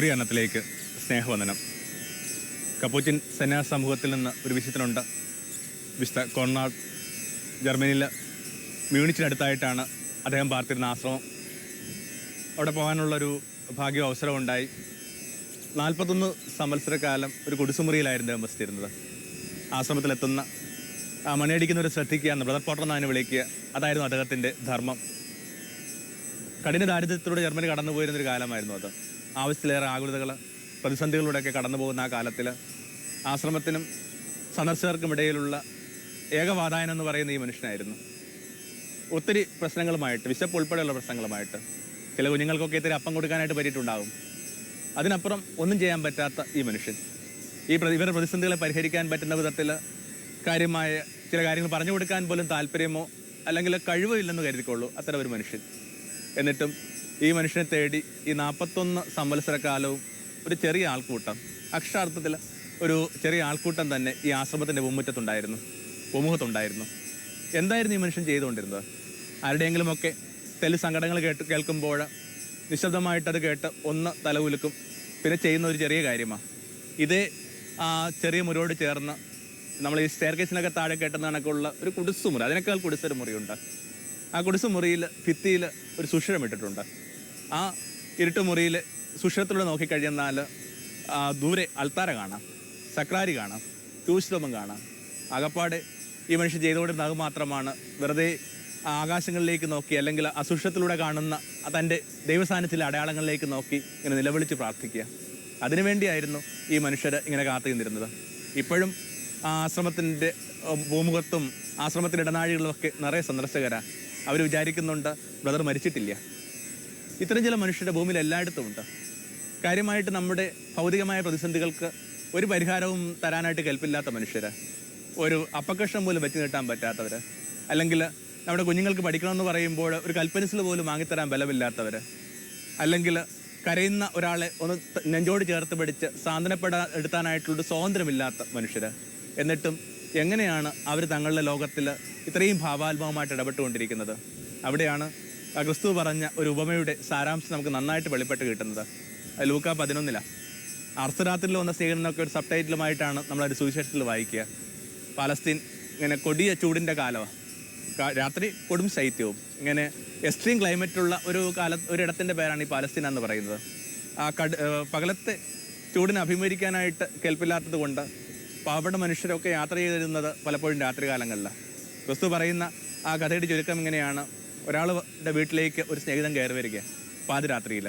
സൂര്യകരണത്തിലേക്ക് സ്നേഹവന്ദനം. കപ്പൂച്ചിൻ സന്യാസ സമൂഹത്തിൽ നിന്ന് ഒരു വിശുദ്ധനുണ്ട്. വിശുദ്ധ കോൺറാഡ്. ജർമ്മനിയിൽ മ്യൂണിച്ചിനടുത്തായിട്ടാണ് അദ്ദേഹം പാർത്തിരുന്ന ആശ്രമം. അവിടെ പോകാനുള്ളൊരു ഭാഗ്യ അവസരമുണ്ടായി. 41 സംവത്സരക്കാലം ഒരു കുടിസുമുറിയിലായിരുന്നു അദ്ദേഹം വസിച്ചിരുന്നത്. ആശ്രമത്തിലെത്തുന്ന മണിയടിക്കുന്നവരെ ശ്രദ്ധിക്കുക എന്ന് ബ്രദർ പോട്ടർ എന്നതിനെ വിളിക്കുക, അതായിരുന്നു അദ്ദേഹത്തിൻ്റെ ധർമ്മം. കഠിന ദാരിദ്ര്യത്തിലൂടെ ജർമ്മനി കടന്നുപോയിരുന്നൊരു കാലമായിരുന്നു അത്. ആവശ്യത്തിലേറെ ആകുലതകൾ, പ്രതിസന്ധികളിലൂടെയൊക്കെ കടന്നു പോകുന്ന ആ കാലത്തിൽ ആശ്രമത്തിനും സന്ദർശകർക്കുമിടയിലുള്ള ഏകവാതായനം എന്ന് പറയുന്ന ഈ മനുഷ്യനായിരുന്നു. ഒത്തിരി പ്രശ്നങ്ങളുമായിട്ട്, വിശപ്പ് ഉൾപ്പെടെയുള്ള പ്രശ്നങ്ങളുമായിട്ട്, ചില കുഞ്ഞുങ്ങൾക്കൊക്കെ ഇത്തിരി അപ്പം കൊടുക്കാനായിട്ട് പറ്റിയിട്ടുണ്ടാകും. അതിനപ്പുറം ഒന്നും ചെയ്യാൻ പറ്റാത്ത ഈ മനുഷ്യൻ ഇവരുടെ പ്രതിസന്ധികളെ പരിഹരിക്കാൻ പറ്റുന്ന വിധത്തിൽ കാര്യമായ ചില കാര്യങ്ങൾ പറഞ്ഞു കൊടുക്കാൻ പോലും താല്പര്യമോ അല്ലെങ്കിൽ കഴിവോ ഇല്ലെന്ന് കരുതിക്കൊള്ളൂ അത്തരം ഒരു മനുഷ്യൻ. എന്നിട്ടും ഈ മനുഷ്യനെ തേടി ഈ 41 സംവത്സരക്കാലവും ഒരു ചെറിയ ആൾക്കൂട്ടം, അക്ഷരാർത്ഥത്തിൽ ഒരു ചെറിയ ആൾക്കൂട്ടം തന്നെ ഈ ആശ്രമത്തിൻ്റെ പൂമുഖത്തുണ്ടായിരുന്നു. എന്തായിരുന്നു ഈ മനുഷ്യൻ ചെയ്തുകൊണ്ടിരുന്നത്? ആരുടെയെങ്കിലുമൊക്കെ സങ്കടങ്ങൾ കേൾക്കുമ്പോൾ നിശബ്ദമായിട്ടത് കേട്ട് ഒന്ന് തല ഉലുക്കും. പിന്നെ ചെയ്യുന്ന ഒരു ചെറിയ കാര്യമാണ് ഇതേ ചെറിയ മുറിയോട് ചേർന്ന് നമ്മൾ ഈ സ്റ്റെയർ കേസിനൊക്കെ താഴെ കേട്ടുന്ന കണക്കുള്ള ഒരു കുടിസുമുറി, അതിനേക്കാൾ കുടിസൊരു മുറിയുണ്ട്. ആ കുടിസുമുറിയിൽ ഭിത്തിയിൽ ഒരു സുഷിരം ഇട്ടിട്ടുണ്ട്. ആ ഇരുട്ടുമുറിയിൽ സുഷിരത്തിലൂടെ നോക്കിക്കഴിഞ്ഞാൽ ദൂരെ അൾത്താര കാണാം, സക്രാരി കാണാം, ട്യൂശ്ലോമം കാണാം. ആകപ്പാടെ ഈ മനുഷ്യൻ ചെയ്തുകൊണ്ടിരുന്ന അത് മാത്രമാണ് വെറുതെ ആകാശങ്ങളിലേക്ക് നോക്കി അല്ലെങ്കിൽ അസുഷത്തിലൂടെ കാണുന്ന തൻ്റെ ദൈവസാന്നിധ്യത്തിലെ അടയാളങ്ങളിലേക്ക് നോക്കി ഇങ്ങനെ നിലവിളിച്ച് പ്രാർത്ഥിക്കുക. അതിനുവേണ്ടിയായിരുന്നു ഈ മനുഷ്യർ ഇങ്ങനെ കാത്തു നിന്നിരുന്നത്. ഇപ്പോഴും ആശ്രമത്തിൻ്റെ ഭൂമുഖത്തും ആശ്രമത്തിൻ്റെ ഇടനാഴികളിലുമൊക്കെ നിറയെ സന്ദർശകരാണ്. അവർ വിചാരിക്കുന്നുണ്ട് ബ്രദർ മരിച്ചിട്ടില്ല. ഇത്തരം ചില മനുഷ്യരുടെ ഭൂമിയിൽ എല്ലായിടത്തും ഉണ്ട്. കാര്യമായിട്ട് നമ്മുടെ ഭൗതികമായ പ്രതിസന്ധികൾക്ക് ഒരു പരിഹാരവും തരാനായിട്ട് കെൽപ്പില്ലാത്ത മനുഷ്യർ, ഒരു അപ്പക്കഷ്ണം പോലും വെച്ച് നീട്ടാൻ പറ്റാത്തവർ, അല്ലെങ്കിൽ നമ്മുടെ കുഞ്ഞുങ്ങൾക്ക് പഠിക്കണമെന്ന് പറയുമ്പോൾ ഒരു കൽപ്പനിസിൽ പോലും വാങ്ങിത്തരാൻ ബലമില്ലാത്തവർ, അല്ലെങ്കിൽ കരയുന്ന ഒരാളെ ഒന്ന് നെഞ്ചോട് ചേർത്ത് പിടിച്ച് എടുത്താനായിട്ടുള്ള സ്വാതന്ത്ര്യമില്ലാത്ത മനുഷ്യർ. എന്നിട്ടും എങ്ങനെയാണ് അവർ തങ്ങളുടെ ലോകത്തിൽ ഇത്രയും ഭാവാത്മകമായിട്ട് ഇടപെട്ടുകൊണ്ടിരിക്കുന്നത്? അവിടെയാണ് ക്രിസ്തു പറഞ്ഞ ഒരു ഉപമയുടെ സാരാംശം നമുക്ക് നന്നായിട്ട് വെളിപ്പെട്ട് കിട്ടുന്നത്. ലൂക്ക 11 അർദ്ധരാത്രിയിൽ വന്ന സ്വീകരണമൊക്കെ ഒരു സബ് ടൈറ്റിലുമായിട്ടാണ് നമ്മളൊരു സുവിശേഷത്തിൽ വായിക്കുക. പാലസ്തീൻ ഇങ്ങനെ കൊടിയ ചൂടിൻ്റെ കാലമാണ്, രാത്രി കൊടും ശൈത്യവും, ഇങ്ങനെ എക്സ്ട്രീം ക്ലൈമറ്റുള്ള ഒരിടത്തിൻ്റെ പേരാണ് ഈ പാലസ്തീന എന്ന് പറയുന്നത്. പകലത്തെ ചൂടിനെ അഭിമുഖീകരിക്കാനായിട്ട് കേൾപ്പില്ലാത്തത് കൊണ്ട് പാവപ്പെട്ട മനുഷ്യരൊക്കെ യാത്ര ചെയ്തിരുന്നത് പലപ്പോഴും രാത്രികാലങ്ങളിലാണ്. ക്രിസ്തു പറയുന്ന ആ കഥയുടെ ചുരുക്കം ഇങ്ങനെയാണ്: ഒരാളുടെ വീട്ടിലേക്ക് ഒരു സ്നേഹിതൻ കയറി വരിക പാതിരാത്രിയിൽ.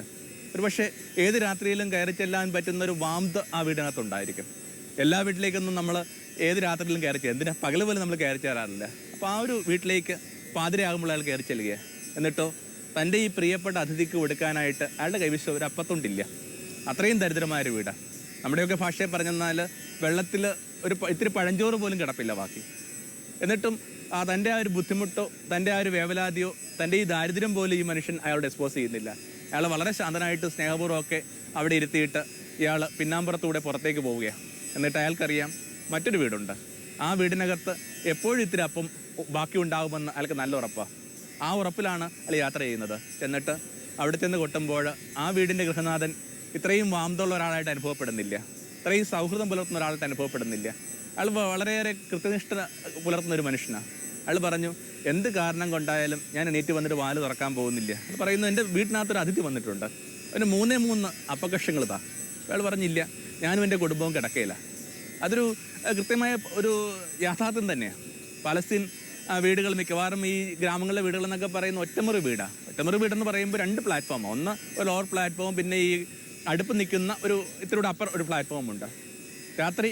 ഒരു പക്ഷേ ഏത് രാത്രിയിലും കയറി ചെല്ലാൻ പറ്റുന്നൊരു വാംത് ആ വീടിനകത്തുണ്ടായിരിക്കും. എല്ലാ വീട്ടിലേക്കൊന്നും നമ്മൾ ഏത് രാത്രിയിലും കയറി ചെല്ലും, എന്തിനാ പകൽ പോലും നമ്മൾ കയറി ചേരാറില്ല. അപ്പോൾ ആ ഒരു വീട്ടിലേക്ക് പാതിരയാകുമ്പോൾ അയാൾ കയറി ചെല്ലുക. എന്നിട്ടോ തൻ്റെ ഈ പ്രിയപ്പെട്ട അതിഥിക്ക് കൊടുക്കാനായിട്ട് അയാളുടെ കൈവശം ഒരു അപ്പത്തുണ്ടില്ല. അത്രയും ദരിദ്രമായൊരു വീടാണ്. നമ്മുടെയൊക്കെ ഭാഷയെ പറഞ്ഞെന്നാൽ വെള്ളത്തിൽ ഇത്തിരി പഴഞ്ചോറ് പോലും കിടപ്പില്ല ബാക്കി. എന്നിട്ടും തൻ്റെ ആ ഒരു ബുദ്ധിമുട്ടോ തൻ്റെ ആ ഒരു വേവലാതിയോ തൻ്റെ ഈ ദാരിദ്ര്യം പോലും ഈ മനുഷ്യൻ അയാളോട് എക്സ്പോസ് ചെയ്യുന്നില്ല. അയാൾ വളരെ ശാന്തനായിട്ട് സ്നേഹപൂർവ്വമൊക്കെ അവിടെ ഇരുത്തിയിട്ട് ഇയാൾ പിന്നാമ്പുറത്തൂടെ പുറത്തേക്ക് പോവുകയാണ്. എന്നിട്ട് അയാൾക്കറിയാം മറ്റൊരു വീടുണ്ട്. ആ വീടിനകത്ത് എപ്പോഴും ഇത്തിരി അപ്പം ബാക്കി ഉണ്ടാകുമെന്ന് അയാൾക്ക് നല്ല ഉറപ്പാണ്. ആ ഉറപ്പിലാണ് അയാൾ യാത്ര ചെയ്യുന്നത്. എന്നിട്ട് അവിടെ ചെന്ന് കൊട്ടുമ്പോൾ ആ വീടിൻ്റെ ഗൃഹനാഥൻ ഇത്രയും വാമതുള്ള ഒരാളായിട്ട് അനുഭവപ്പെടുന്നില്ല, ഇത്രയും സൗഹൃദം പുലർത്തുന്ന ഒരാളായിട്ട് അനുഭവപ്പെടുന്നില്ല. അയാൾ വളരെയേറെ കൃത്യനിഷ്ഠ പുലർത്തുന്ന ഒരു മനുഷ്യനാണ്. അയാൾ പറഞ്ഞു, എന്ത് കാരണം കൊണ്ടായാലും ഞാൻ എണീറ്റ് വന്നിട്ട് വാല് തുറക്കാൻ പോകുന്നില്ല. അത് പറയുന്നു, എൻ്റെ വീട്ടിനകത്തൊരു അതിഥി വന്നിട്ടുണ്ട്, അതിന് 3 അപ്പകഷ്ണങ്ങൾ താ. അയാൾ പറഞ്ഞില്ല, ഞാനും എൻ്റെ കുടുംബവും കിടക്കയില്ല. അതൊരു കൃത്യമായ ഒരു യാഥാർത്ഥ്യം തന്നെയാണ്. പാലസ്തീൻ വീടുകൾ മിക്കവാറും ഈ ഗ്രാമങ്ങളിലെ വീടുകളെന്നൊക്കെ പറയുന്ന ഒറ്റമുറി വീടാണ്. ഒറ്റമുറി വീടെന്ന് പറയുമ്പോൾ 2 പ്ലാറ്റ്ഫോമാണ്. ഒന്ന് ഒരു ലോവർ പ്ലാറ്റ്ഫോം, പിന്നെ ഈ അടുപ്പ് നിൽക്കുന്ന ഇത്തിരി അപ്പുറം ഒരു പ്ലാറ്റ്ഫോമുണ്ട്. രാത്രി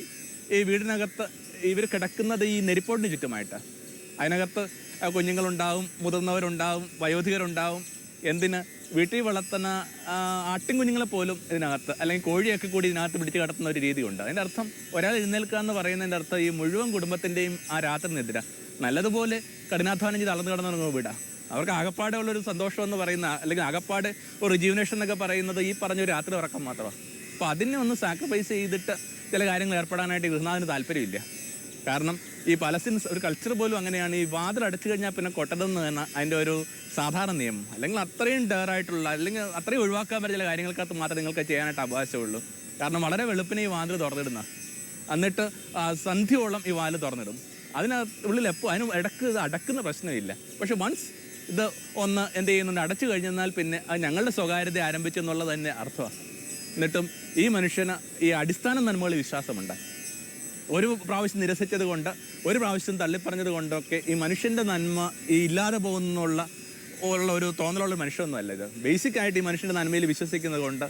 ഈ വീടിനകത്ത് ഇവർ കിടക്കുന്നത് ഈ നെരിപ്പോടിന് ചുറ്റുമായിട്ടാണ്. അതിനകത്ത് കുഞ്ഞുങ്ങളുണ്ടാവും, മുതിർന്നവരുണ്ടാവും, വയോധികരുണ്ടാവും. എന്തിന് വീട്ടിൽ വളർത്തുന്ന ആട്ടിൻകുഞ്ഞുങ്ങളെ പോലും ഇതിനകത്ത്, അല്ലെങ്കിൽ കോഴിയൊക്കെ കൂടി ഇതിനകത്ത് പിടിച്ച് കിടത്തുന്ന ഒരു രീതിയുണ്ട്. അതിൻ്റെ അർത്ഥം ഒരാൾ എഴുന്നേൽക്കുക എന്ന് പറയുന്നതിൻ്റെ അർത്ഥം ഈ മുഴുവൻ കുടുംബത്തിൻ്റെയും ആ രാത്രിനെതിരെ നല്ലതുപോലെ കഠിനാധ്വാനം ചെയ്ത് അളന്നു കിടന്നു വിടാം. അവർക്ക് ആകപ്പാടെ ഉള്ളൊരു സന്തോഷം എന്ന് പറയുന്ന, അല്ലെങ്കിൽ ആകപ്പാടെ ഒരു റിജീവനേഷൻ എന്നൊക്കെ പറയുന്നത് ഈ പറഞ്ഞൊരു രാത്രി ഉറക്കം മാത്രമാണ്. അപ്പോൾ അതിനെ ഒന്ന് സാക്രിഫൈസ് ചെയ്തിട്ട് ചില കാര്യങ്ങൾ ഏർപ്പെടാനായിട്ട് ഗൃഹനാഥന് താല്പര്യമില്ല. കാരണം ഈ പലസ്തീൻ ഒരു കൾച്ചർ പോലും അങ്ങനെയാണ്. ഈ വാതിൽ അടച്ചു കഴിഞ്ഞാൽ പിന്നെ കൊട്ടതെന്ന് തന്നെ അതിൻ്റെ ഒരു സാധാരണ നിയമം. അല്ലെങ്കിൽ അത്രയും ഡെയറായിട്ടുള്ള അല്ലെങ്കിൽ അത്രയും ഒഴിവാക്കാൻ പറ്റുന്ന ചില കാര്യങ്ങൾക്കകത്ത് മാത്രമേ നിങ്ങൾക്ക് ചെയ്യാനായിട്ട് അവകാശമുള്ളൂ. കാരണം വളരെ വെളുപ്പിനെ ഈ വാതിൽ തുറന്നിടുന്ന, എന്നിട്ട് സന്ധ്യയോളം ഈ വാതിൽ തുറന്നിടും. അതിനുള്ളിൽ അതിന് ഇടക്ക് ഇത് അടക്കുന്ന പ്രശ്നമില്ല. പക്ഷെ വൺസ് ഇത് ഒന്ന് എന്ത് ചെയ്യുന്നുണ്ട്, അടച്ചു കഴിഞ്ഞെന്നാൽ പിന്നെ അത് ഞങ്ങളുടെ സ്വകാര്യത ആരംഭിച്ചെന്നുള്ളത് തന്നെ അർത്ഥമാണ്. എന്നിട്ടും ഈ മനുഷ്യന് ഈ അടിസ്ഥാന നന്മകളിൽ വിശ്വാസമുണ്ട്. ഒരു പ്രാവശ്യം നിരസിച്ചത് കൊണ്ട്, ഒരു പ്രാവശ്യം തള്ളിപ്പറഞ്ഞത് കൊണ്ടൊക്കെ ഈ മനുഷ്യൻ്റെ നന്മ ഈ ഇല്ലാതെ പോകുന്നുള്ള ഒരു തോന്നലുള്ള മനുഷ്യമൊന്നുമല്ല ഇത്. ബേസിക്കായിട്ട് ഈ മനുഷ്യൻ്റെ നന്മയിൽ വിശ്വസിക്കുന്നത് കൊണ്ട്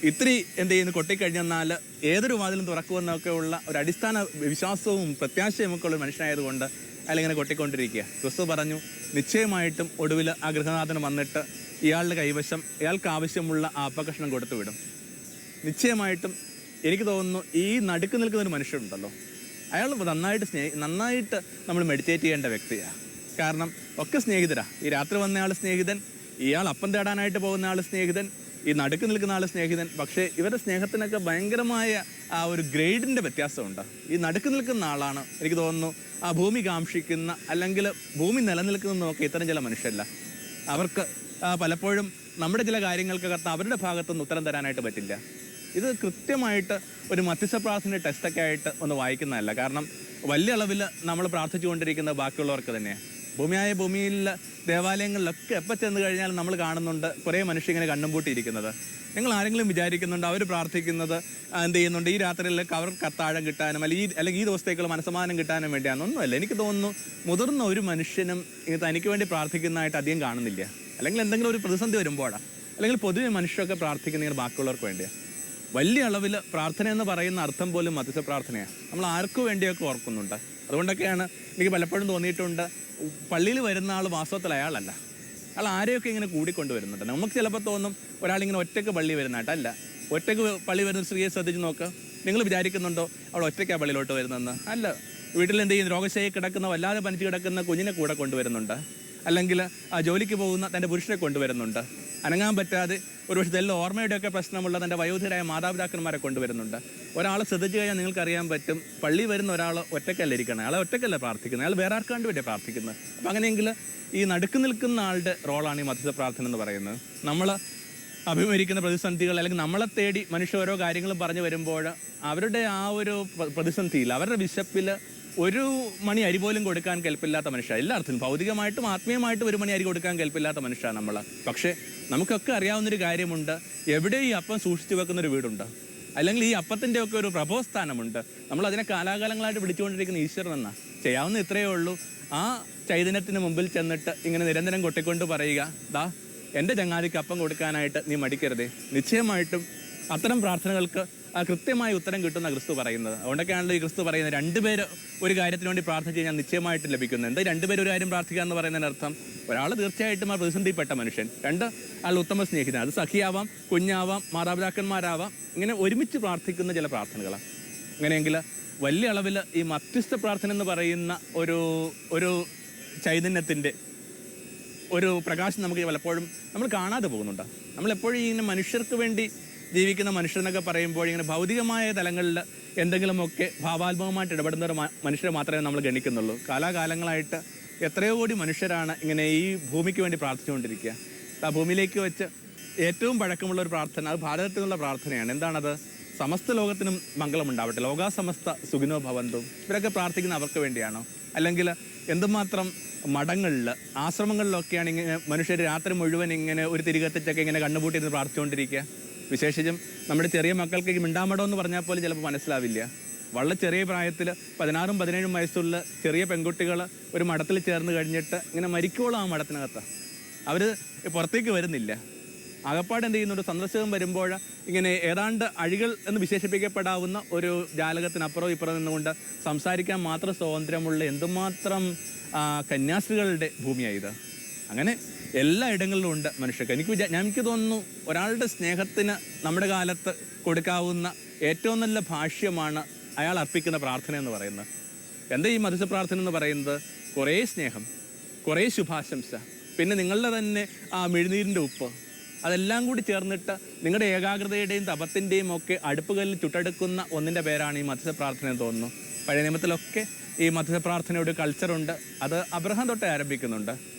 ഇത്തിരി എന്ത് ചെയ്യുന്നു, കൊട്ടിക്കഴിഞ്ഞെന്നാൽ ഏതൊരു വാതിലും തുറക്കുമെന്നൊക്കെ ഉള്ള ഒരു അടിസ്ഥാന വിശ്വാസവും പ്രത്യാശയും ഒക്കെ ഉള്ള മനുഷ്യനായതുകൊണ്ട് അയാളിങ്ങനെ കൊട്ടിക്കൊണ്ടിരിക്കുക. ക്രിസ്തു പറഞ്ഞു, നിശ്ചയമായിട്ടും ഒടുവിൽ ആ ഗൃഹനാഥന് വന്നിട്ട് ഇയാളുടെ കൈവശം ഇയാൾക്ക് ആവശ്യമുള്ള ആ അപ്പകഷ്ണം കൊടുത്തു വിടും. നിശ്ചയമായിട്ടും എനിക്ക് തോന്നുന്നു ഈ നടുക്ക് നിൽക്കുന്നൊരു മനുഷ്യരുണ്ടല്ലോ, അയാൾ നന്നായിട്ട് നമ്മൾ മെഡിറ്റേറ്റ് ചെയ്യേണ്ട വ്യക്തിയാണ്. കാരണം ഒക്കെ സ്നേഹിതരാ. ഈ രാത്രി വന്നയാൾ സ്നേഹിതൻ, ഇയാൾ അപ്പം തേടാനായിട്ട് പോകുന്ന ആൾ സ്നേഹിതൻ, ഈ നടുക്ക് നിൽക്കുന്ന ആൾ സ്നേഹിതൻ. പക്ഷേ ഇവരുടെ സ്നേഹത്തിനൊക്കെ ഭയങ്കരമായ ആ ഒരു ഗ്രേഡിൻ്റെ വ്യത്യാസമുണ്ട്. ഈ നടുക്ക് നിൽക്കുന്ന ആളാണ് എനിക്ക് തോന്നുന്നു ആ ഭൂമി കാക്ഷിക്കുന്ന, അല്ലെങ്കിൽ ഭൂമി നിലനിൽക്കുന്നതൊക്കെ ഇത്തരം ചില മനുഷ്യരല്ല. അവർക്ക് പലപ്പോഴും നമ്മുടെ ചില കാര്യങ്ങൾക്കകത്ത് അവരുടെ ഭാഗത്തുനിന്ന് ഉത്തരം തരാനായിട്ട് പറ്റില്ല. ഇത് കൃത്യമായിട്ട് ഒരു മധ്യസ്ഥ പ്രാർത്ഥന ടെസ്റ്റൊക്കെ ആയിട്ട് ഒന്ന് വായിക്കുന്നതല്ല. കാരണം വലിയ അളവിൽ നമ്മൾ പ്രാർത്ഥിച്ചുകൊണ്ടിരിക്കുന്നത് ബാക്കിയുള്ളവർക്ക് തന്നെയാണ്. ഭൂമിയിൽ ദേവാലയങ്ങളിലൊക്കെ എപ്പോൾ ചെന്ന് കഴിഞ്ഞാൽ നമ്മൾ കാണുന്നുണ്ട് കുറേ മനുഷ്യരിങ്ങനെ കണ്ണും പൂട്ടിയിരിക്കുന്നത്. നിങ്ങൾ ആരെങ്കിലും വിചാരിക്കുന്നുണ്ട് അവർ പ്രാർത്ഥിക്കുന്നത് എന്ത് ചെയ്യുന്നുണ്ട് ഈ രാത്രിയിൽ അവർക്ക് അത്താഴം കിട്ടാനും അല്ലെങ്കിൽ ഈ ദിവസത്തേക്കുള്ള മനസ്സമാനം കിട്ടാനും വേണ്ടിയാണെന്നൊന്നുമല്ല. എനിക്ക് തോന്നുന്നു മുതിർന്ന ഒരു മനുഷ്യനും തനിക്ക് വേണ്ടി പ്രാർത്ഥിക്കുന്നതായിട്ട് അധികം കാണുന്നില്ല. അല്ലെങ്കിൽ എന്തെങ്കിലും ഒരു പ്രതിസന്ധി വരുമ്പോഴാണ്, അല്ലെങ്കിൽ പൊതുവെ മനുഷ്യരൊക്കെ പ്രാർത്ഥിക്കുന്നത് ബാക്കിയുള്ളവർക്ക് വേണ്ടിയാണ്. വലിയ അളവിൽ പ്രാർത്ഥന എന്ന് പറയുന്ന അർത്ഥം പോലും മധ്യസ്ഥ പ്രാർത്ഥനയാണ്. നമ്മൾ ആർക്കു വേണ്ടിയൊക്കെ ഓർക്കുന്നുണ്ട്. അതുകൊണ്ടൊക്കെയാണ് എനിക്ക് പലപ്പോഴും തോന്നിയിട്ടുണ്ട്, പള്ളിയിൽ വരുന്ന ആൾ വാസ്തവത്തിൽ അയാളല്ല, അയാൾ ആരെയൊക്കെ ഇങ്ങനെ കൂടിക്കൊണ്ടുവരുന്നുണ്ട്. നമുക്ക് ചിലപ്പോൾ തോന്നും ഒരാളിങ്ങനെ ഒറ്റയ്ക്ക് പള്ളി വരുന്നതായിട്ടല്ല. ഒറ്റയ്ക്ക് പള്ളി വരുന്ന സ്ത്രീയെ ശ്രദ്ധിച്ച് നോക്കുക. നിങ്ങൾ വിചാരിക്കുന്നുണ്ടോ അവൾ ഒറ്റയ്ക്കാണ് പള്ളിയിലോട്ട് വരുന്നതെന്ന്? അല്ല. വീട്ടിൽ എന്ത് ചെയ്യുന്നു, രോഗശായി കിടക്കുന്ന, വല്ലാതെ പനിച്ച് കിടക്കുന്ന കുഞ്ഞിനെ കൂടെ കൊണ്ടുവരുന്നുണ്ട്. അല്ലെങ്കിൽ ജോലിക്ക് പോകുന്ന തൻ്റെ പുരുഷനെ കൊണ്ടുവരുന്നുണ്ട്. അനങ്ങാൻ പറ്റാതെ ഒരുപക്ഷെ ഇതെല്ലാം ഓർമ്മയുടെയൊക്കെ പ്രശ്നമുള്ള തൻ്റെ വയോധികരായ മാതാപിതാക്കന്മാരെ കൊണ്ടുവരുന്നുണ്ട്. ഒരാൾ ശ്രദ്ധിച്ചു കഴിഞ്ഞാൽ നിങ്ങൾക്കറിയാൻ പറ്റും, പള്ളി വരുന്ന ഒരാൾ ഒറ്റയ്ക്കല്ല ഇരിക്കണം, അയാൾ ഒറ്റയ്ക്കല്ല പ്രാർത്ഥിക്കുന്നത്, അയാൾ വേറെ ആർക്കാണ്ട് വേണ്ടിയാണ് പ്രാർത്ഥിക്കുന്നത്. അപ്പം അങ്ങനെയെങ്കിൽ ഈ നടുക്ക് നിൽക്കുന്ന ആളുടെ റോളാണ് ഈ മധ്യസ്ഥ പ്രാർത്ഥന എന്ന് പറയുന്നത്. നമ്മൾ അഭിമുഖീകരിക്കുന്ന പ്രതിസന്ധികൾ, അല്ലെങ്കിൽ നമ്മളെ തേടി മനുഷ്യ ഓരോ കാര്യങ്ങളും പറഞ്ഞു വരുമ്പോൾ അവരുടെ ആ ഒരു പ്രതിസന്ധിയിൽ, അവരുടെ വിശപ്പിൽ ഒരു മണി അരി പോലും കൊടുക്കാൻ കെൽപ്പില്ലാത്ത മനുഷ്യ, എല്ലായിടത്തും ഭൗതികമായിട്ടും ആത്മീയമായിട്ടും ഒരു മണി അരി കൊടുക്കാൻ കെൽപ്പില്ലാത്ത മനുഷ്യരാണ് നമ്മൾ. പക്ഷേ നമുക്കൊക്കെ അറിയാവുന്നൊരു കാര്യമുണ്ട്, എവിടെ ഈ അപ്പം സൂക്ഷിച്ചു വെക്കുന്നൊരു വീടുണ്ട്, അല്ലെങ്കിൽ ഈ അപ്പത്തിൻ്റെ ഒക്കെ ഒരു പ്രഭോസ്ഥാനമുണ്ട്. നമ്മൾ അതിനെ കാലാകാലങ്ങളായിട്ട് പിടിച്ചുകൊണ്ടിരിക്കുന്ന ഈശ്വരൻ എന്നാ. ചെയ്യാവുന്ന ഇത്രയേ ഉള്ളൂ, ആ ചൈതന്യത്തിന് മുമ്പിൽ ചെന്നിട്ട് ഇങ്ങനെ നിരന്തരം കൊട്ടിക്കൊണ്ട് പറയുക, ദാ എൻ്റെ ചങ്ങാതിക്ക് അപ്പം കൊടുക്കാനായിട്ട് നീ മടിക്കരുതേ. നിശ്ചയമായിട്ടും അത്തരം പ്രാർത്ഥനകൾക്ക് കൃത്യമായ ഉത്തരം കിട്ടുന്ന ക്രിസ്തു പറയുന്നത്. അതുകൊണ്ടൊക്കെയാണല്ലോ ഈ ക്രിസ്തു പറയുന്നത്, രണ്ടുപേര് ഒരു കാര്യത്തിന് വേണ്ടി പ്രാർത്ഥിച്ച് കഴിഞ്ഞാൽ നിശ്ചയമായിട്ട് ലഭിക്കുന്നത്. എന്താ രണ്ടുപേരും ഒരു കാര്യം പ്രാർത്ഥിക്കുക എന്ന് പറയുന്നതിന് അർത്ഥം? ഒരാൾ തീർച്ചയായിട്ടും ആ പ്രതിസന്ധിപ്പെട്ട മനുഷ്യൻ, രണ്ട് ആൾ ഉത്തമ സ്നേഹിതൻ, അത് സഖിയാവാം, കുഞ്ഞാവാം, മാതാപിതാക്കന്മാരാവാം, ഇങ്ങനെ ഒരുമിച്ച് പ്രാർത്ഥിക്കുന്ന ചില പ്രാർത്ഥനകളാണ്. അങ്ങനെയെങ്കിൽ വലിയ അളവിൽ ഈ മധ്യസ്ഥ പ്രാർത്ഥന എന്ന് പറയുന്ന ഒരു ചൈതന്യത്തിൻ്റെ ഒരു പ്രകാശം നമുക്ക് പലപ്പോഴും നമ്മൾ കാണാതെ പോകുന്നുണ്ട്. നമ്മളെപ്പോഴും ഇങ്ങനെ മനുഷ്യർക്ക് വേണ്ടി ജീവിക്കുന്ന മനുഷ്യരെന്നൊക്കെ പറയുമ്പോൾ ഇങ്ങനെ ഭൗതികമായ തലങ്ങളിൽ എന്തെങ്കിലുമൊക്കെ ഭാവാത്മകമായിട്ട് ഇടപെടുന്ന ഒരു മനുഷ്യരെ മാത്രമേ നമ്മൾ ഗണിക്കുന്നുള്ളൂ. കാലാകാലങ്ങളായിട്ട് എത്രയോ കോടി മനുഷ്യരാണ് ഇങ്ങനെ ഈ ഭൂമിക്ക് വേണ്ടി പ്രാർത്ഥിച്ചുകൊണ്ടിരിക്കുക. ആ ഭൂമിയിലേക്ക് വെച്ച് ഏറ്റവും പഴക്കമുള്ള ഒരു പ്രാർത്ഥന അത് ഭാരതത്തിൽ നിന്നുള്ള പ്രാർത്ഥനയാണ്. എന്താണത്? സമസ്ത ലോകത്തിനും മംഗളമുണ്ടാവട്ടെ, ലോകാസമസ്ത സുഖിനോ ഭവന്തും. ഇവരൊക്കെ പ്രാർത്ഥിക്കുന്ന അവർക്ക് വേണ്ടിയാണോ? അല്ലെങ്കിൽ എന്തുമാത്രം മഠങ്ങളിൽ, ആശ്രമങ്ങളിലൊക്കെയാണ് ഇങ്ങനെ മനുഷ്യർ രാത്രി മുഴുവൻ ഇങ്ങനെ ഒരു തിരികത്തിച്ചൊക്കെ ഇങ്ങനെ കണ്ണുപൂട്ടിയിരുന്ന് പ്രാർത്ഥിച്ചുകൊണ്ടിരിക്കുക. വിശേഷിച്ചും നമ്മുടെ ചെറിയ മക്കൾക്ക് ഈ മിണ്ടാമടം എന്ന് പറഞ്ഞാൽ പോലും ചിലപ്പോൾ മനസ്സിലാവില്ല. വളരെ ചെറിയ പ്രായത്തിൽ 16ഉം 17ഉം വയസ്സുള്ള ചെറിയ പെൺകുട്ടികൾ ഒരു മഠത്തിൽ ചേർന്ന് കഴിഞ്ഞിട്ട് ഇങ്ങനെ മരിക്കോളം ആ മഠത്തിനകത്ത് അവർ പുറത്തേക്ക് വരുന്നില്ല. ആകപ്പാട് എന്ത് ചെയ്യുന്നുണ്ട്, സന്ദർശകൻ വരുമ്പോൾ ഇങ്ങനെ ഏതാണ്ട് അഴികൾ എന്ന് വിശേഷിപ്പിക്കപ്പെടാവുന്ന ഒരു ജാലകത്തിനപ്പുറം ഇപ്പുറം നിന്നുകൊണ്ട് സംസാരിക്കാൻ മാത്രം സ്വാതന്ത്ര്യമുള്ള എന്തുമാത്രം കന്യാസ്ത്രീകളുടെ ഭൂമിയായത്. അങ്ങനെ എല്ലാ ഇടങ്ങളിലും ഉണ്ട് മനുഷ്യർക്ക്. എനിക്ക് തോന്നുന്നു ഒരാളുടെ സ്നേഹത്തിന് നമ്മുടെ കാലത്ത് കൊടുക്കാവുന്ന ഏറ്റവും നല്ല ഭാഷ്യമാണ് അയാൾ അർപ്പിക്കുന്ന പ്രാർത്ഥന എന്ന് പറയുന്നത്. എന്താ ഈ മധ്യസ്ഥ പ്രാർത്ഥന എന്ന് പറയുന്നത്? കുറേ സ്നേഹം, കുറേ ശുഭാശംസ, പിന്നെ നിങ്ങളുടെ തന്നെ ആ മെഴുനീരിൻ്റെ ഉപ്പ്, അതെല്ലാം കൂടി ചേർന്നിട്ട് നിങ്ങളുടെ ഏകാഗ്രതയുടെയും തപത്തിൻ്റെയും ഒക്കെ അടുപ്പുകല്ലിൽ ചുട്ടെടുക്കുന്ന ഒന്നിൻ്റെ പേരാണ് ഈ മധ്യസ്ഥ പ്രാർത്ഥന എന്ന് തോന്നുന്നു. പഴയ നിയമത്തിലൊക്കെ ഈ മധ്യപ്രാർത്ഥനയുടെ കൾച്ചറുണ്ട്. അത് അബ്രഹാം തൊട്ടേ ആരംഭിക്കുന്നുണ്ട്.